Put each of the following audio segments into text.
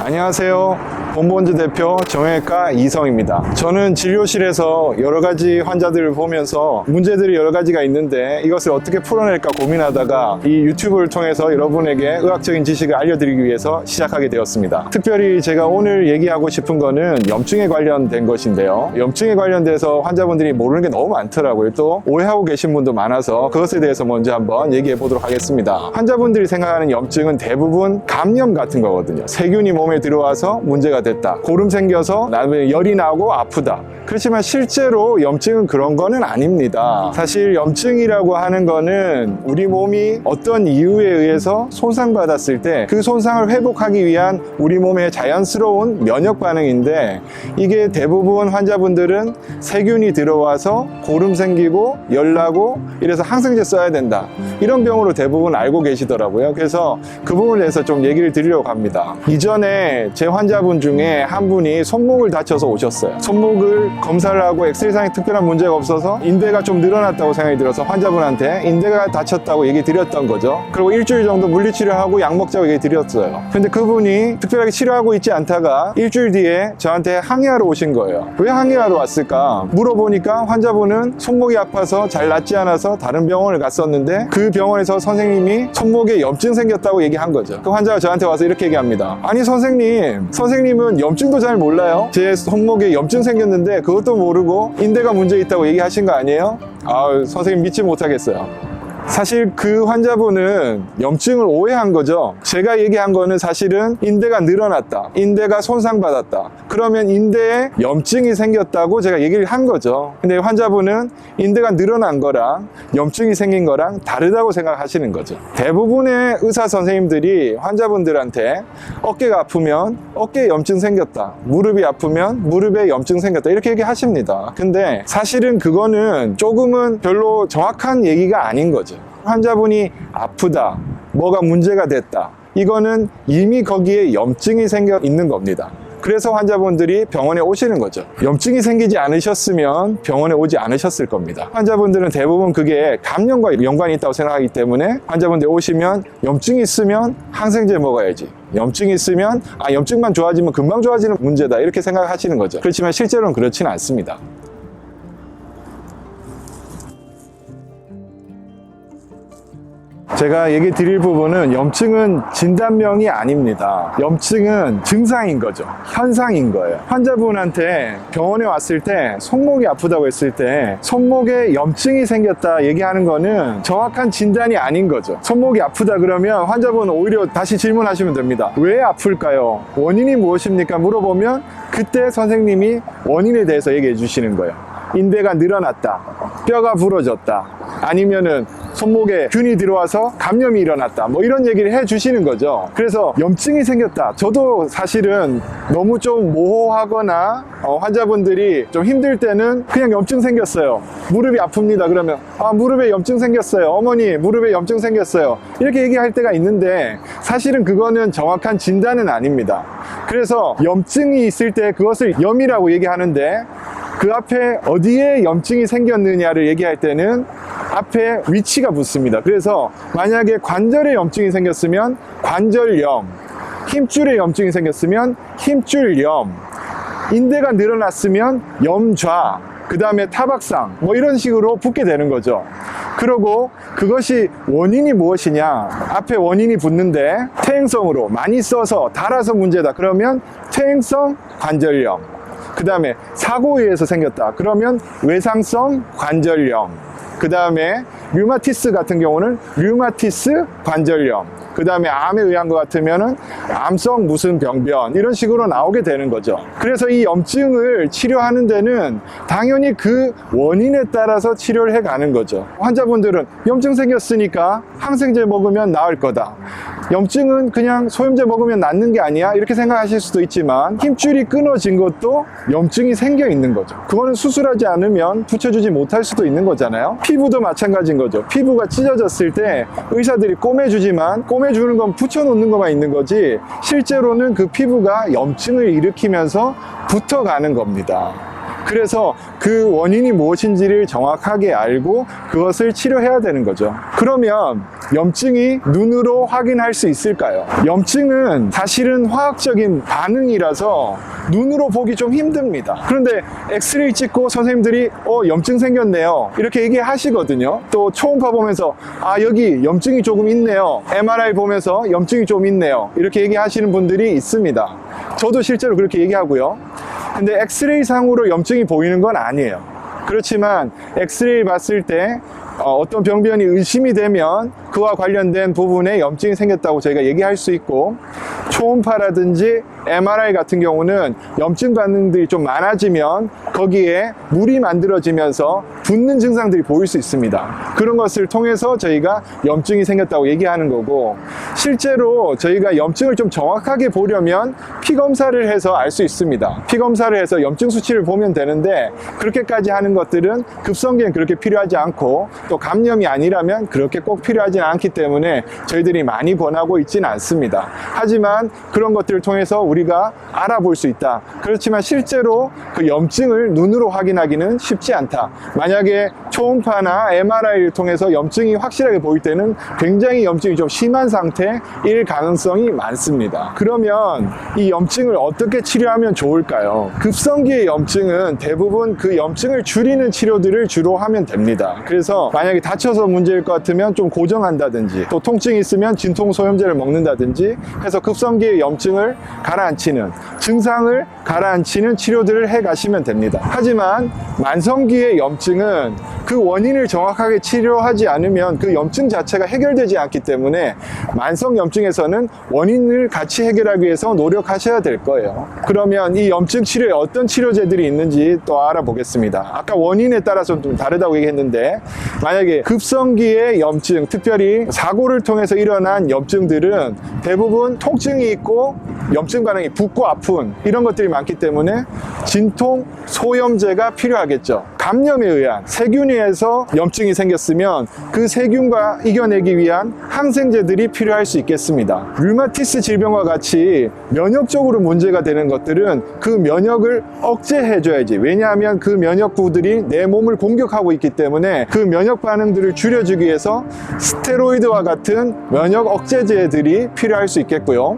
안녕하세요. 본본즈 대표 정형외과 이성입니다. 저는 진료실에서 여러 가지 환자들을 보면서 문제들이 여러 가지가 있는데 이것을 어떻게 풀어낼까 고민하다가 이 유튜브를 통해서 여러분에게 의학적인 지식을 알려드리기 위해서 시작하게 되었습니다. 특별히 제가 오늘 얘기하고 싶은 거는 염증에 관련된 것인데요. 염증에 관련돼서 환자분들이 모르는 게 너무 많더라고요. 또 오해하고 계신 분도 많아서 그것에 대해서 먼저 한번 얘기해 보도록 하겠습니다. 환자분들이 생각하는 염증은 대부분 감염 같은 거거든요. 세균이 몸에 들어와서 문제가 됐다. 고름 생겨서 나중에 열이 나고 아프다. 그렇지만 실제로 염증은 그런 거는 아닙니다. 사실 염증이라고 하는 거는 우리 몸이 어떤 이유에 의해서 손상받았을 때 그 손상을 회복하기 위한 우리 몸의 자연스러운 면역 반응인데 이게 대부분 환자분들은 세균이 들어와서 고름 생기고 열나고 이래서 항생제 써야 된다. 이런 병으로 대부분 알고 계시더라고요. 그래서 그 부분에 대해서 좀 얘기를 드리려고 합니다. 이전에 제 환자분 중에 한 분이 손목을 다쳐서 오셨어요. 손목을 검사를 하고 엑스레이상에 특별한 문제가 없어서 인대가 좀 늘어났다고 생각이 들어서 환자분한테 인대가 다쳤다고 얘기 드렸던 거죠. 그리고 일주일 정도 물리치료하고 약 먹자고 얘기 드렸어요. 근데 그분이 특별하게 치료하고 있지 않다가 일주일 뒤에 저한테 항의하러 오신 거예요. 왜 항의하러 왔을까? 물어보니까 환자분은 손목이 아파서 잘 낫지 않아서 다른 병원을 갔었는데 그 병원에서 선생님이 손목에 염증 생겼다고 얘기한 거죠. 그 환자가 저한테 와서 이렇게 얘기합니다. 아니 선생님은 염증도 잘 몰라요? 제 손목에 염증 생겼는데 그것도 모르고 인대가 문제 있다고 얘기하신 거 아니에요? 선생님 믿지 못하겠어요. 사실 그 환자분은 염증을 오해한 거죠. 제가 얘기한 거는 사실은 인대가 늘어났다, 인대가 손상받았다, 그러면 인대에 염증이 생겼다고 제가 얘기를 한 거죠. 근데 환자분은 인대가 늘어난 거랑 염증이 생긴 거랑 다르다고 생각하시는 거죠. 대부분의 의사 선생님들이 환자분들한테 어깨가 아프면 어깨에 염증 생겼다, 무릎이 아프면 무릎에 염증 생겼다 이렇게 얘기하십니다. 근데 사실은 그거는 조금은 별로 정확한 얘기가 아닌 거죠. 환자분이 아프다, 뭐가 문제가 됐다, 이거는 이미 거기에 염증이 생겨 있는 겁니다. 그래서 환자분들이 병원에 오시는 거죠. 염증이 생기지 않으셨으면 병원에 오지 않으셨을 겁니다. 환자분들은 대부분 그게 감염과 연관이 있다고 생각하기 때문에 환자분들이 오시면 염증이 있으면 항생제 먹어야지, 염증이 있으면 염증만 좋아지면 금방 좋아지는 문제다 이렇게 생각하시는 거죠. 그렇지만 실제로는 그렇지는 않습니다. 제가 얘기 드릴 부분은 염증은 진단명이 아닙니다. 염증은 증상인 거죠. 현상인 거예요. 환자분한테 병원에 왔을 때 손목이 아프다고 했을 때 손목에 염증이 생겼다 얘기하는 거는 정확한 진단이 아닌 거죠. 손목이 아프다 그러면 환자분은 오히려 다시 질문하시면 됩니다. 왜 아플까요? 원인이 무엇입니까? 물어보면 그때 선생님이 원인에 대해서 얘기해 주시는 거예요. 인대가 늘어났다, 뼈가 부러졌다, 아니면은 손목에 균이 들어와서 감염이 일어났다, 뭐 이런 얘기를 해 주시는 거죠. 그래서 염증이 생겼다, 저도 사실은 너무 좀 모호하거나 환자분들이 좀 힘들 때는 그냥 염증 생겼어요, 무릎이 아픕니다 그러면 무릎에 염증 생겼어요, 어머니 무릎에 염증 생겼어요 이렇게 얘기할 때가 있는데 사실은 그거는 정확한 진단은 아닙니다. 그래서 염증이 있을 때 그것을 염이라고 얘기하는데 그 앞에 어디에 염증이 생겼느냐를 얘기할 때는 앞에 위치가 붙습니다. 그래서 만약에 관절에 염증이 생겼으면 관절염, 힘줄에 염증이 생겼으면 힘줄염, 인대가 늘어났으면 염좌, 그 다음에 타박상 뭐 이런 식으로 붙게 되는 거죠. 그리고 그것이 원인이 무엇이냐, 앞에 원인이 붙는데 퇴행성으로 많이 써서 달아서 문제다 그러면 퇴행성 관절염, 그 다음에 사고에 의해서 생겼다 그러면 외상성 관절염, 그 다음에 류마티스 같은 경우는 류마티스 관절염, 그 다음에 암에 의한 것 같으면은 암성 무슨 병변 이런 식으로 나오게 되는 거죠. 그래서 이 염증을 치료하는 데는 당연히 그 원인에 따라서 치료를 해 가는 거죠. 환자분들은 염증 생겼으니까 항생제 먹으면 나을 거다, 염증은 그냥 소염제 먹으면 낫는 게 아니야 이렇게 생각하실 수도 있지만 힘줄이 끊어진 것도 염증이 생겨 있는 거죠. 그거는 수술하지 않으면 붙여주지 못할 수도 있는 거잖아요. 피부도 마찬가지인 거죠. 피부가 찢어졌을 때 의사들이 꼬매주지만 꼬매주는 건 붙여놓는 것만 있는 거지 실제로는 그 피부가 염증을 일으키면서 붙어가는 겁니다. 그래서 그 원인이 무엇인지를 정확하게 알고 그것을 치료해야 되는 거죠. 그러면 염증이 눈으로 확인할 수 있을까요? 염증은 사실은 화학적인 반응이라서 눈으로 보기 좀 힘듭니다. 그런데 엑스레이 찍고 선생님들이 염증 생겼네요 이렇게 얘기하시거든요. 또 초음파 보면서 여기 염증이 조금 있네요, MRI 보면서 염증이 좀 있네요 이렇게 얘기하시는 분들이 있습니다. 저도 실제로 그렇게 얘기하고요. 근데 엑스레이 상으로 염증이 보이는 건 아니에요. 그렇지만 엑스레이 봤을 때 어떤 병변이 의심이 되면 그와 관련된 부분에 염증이 생겼다고 저희가 얘기할 수 있고, 초음파라든지 MRI 같은 경우는 염증 반응들이 좀 많아지면 거기에 물이 만들어지면서 붓는 증상들이 보일 수 있습니다. 그런 것을 통해서 저희가 염증이 생겼다고 얘기하는 거고, 실제로 저희가 염증을 좀 정확하게 보려면 피 검사를 해서 알 수 있습니다. 피 검사를 해서 염증 수치를 보면 되는데, 그렇게까지 하는 것들은 급성기엔 그렇게 필요하지 않고 또 감염이 아니라면 그렇게 꼭 필요하지는 않기 때문에 저희들이 많이 권하고 있지는 않습니다. 하지만 그런 것들을 통해서 우리가 알아볼 수 있다. 그렇지만 실제로 그 염증을 눈으로 확인하기는 쉽지 않다. 만약에 초음파나 MRI를 통해서 염증이 확실하게 보일 때는 굉장히 염증이 좀 심한 상태일 가능성이 많습니다. 그러면 이 염증을 어떻게 치료하면 좋을까요? 급성기의 염증은 대부분 그 염증을 줄이는 치료들을 주로 하면 됩니다. 그래서 만약에 다쳐서 문제일 것 같으면 좀 고정한다든지, 또 통증이 있으면 진통소염제를 먹는다든지 해서 급성기의 염증을 가라앉히는, 증상을 가라앉히는 치료들을 해 가시면 됩니다. 하지만 만성기의 염증은 그 원인을 정확하게 치료하지 않으면 그 염증 자체가 해결되지 않기 때문에 만성 염증에서는 원인을 같이 해결하기 위해서 노력하셔야 될 거예요. 그러면 이 염증 치료에 어떤 치료제들이 있는지 또 알아보겠습니다. 아까 원인에 따라서 좀 다르다고 얘기했는데, 만약에 급성기의 염증, 특별히 사고를 통해서 일어난 염증들은 대부분 통증이 있고 염증 반응이 붓고 아픈 이런 것들이 많기 때문에 진통 소염제가 필요하겠죠. 감염에 의한 세균에서 염증이 생겼으면 그 세균과 이겨내기 위한 항생제들이 필요할 수 있겠습니다. 류마티스 질병과 같이 면역적으로 문제가 되는 것들은 그 면역을 억제해줘야지. 왜냐하면 그 면역구들이 내 몸을 공격하고 있기 때문에 그 면역 반응들을 줄여주기 위해서 스테로이드와 같은 면역 억제제들이 필요할 수 있겠고요.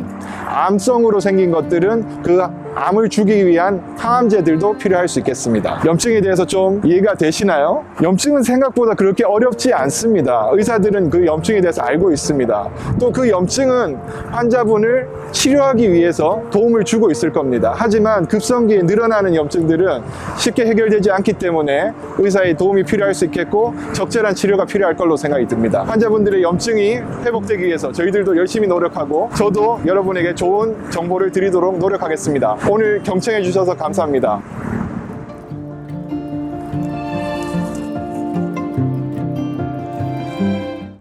암성으로 생긴 것들은 그 암을 죽이기 위한 항암제들도 필요할 수 있겠습니다. 염증에 대해서 좀 이해가 되시나요? 염증은 생각보다 그렇게 어렵지 않습니다. 의사들은 그 염증에 대해서 알고 있습니다. 또 그 염증은 환자분을 치료하기 위해서 도움을 주고 있을 겁니다. 하지만 급성기에 늘어나는 염증들은 쉽게 해결되지 않기 때문에 의사의 도움이 필요할 수 있겠고 적절한 치료가 필요할 걸로 생각이 듭니다. 환자분들의 염증이 회복되기 위해서 저희들도 열심히 노력하고, 저도 여러분에게 좋은 정보를 드리도록 노력하겠습니다. 오늘 경청해 주셔서 감사합니다.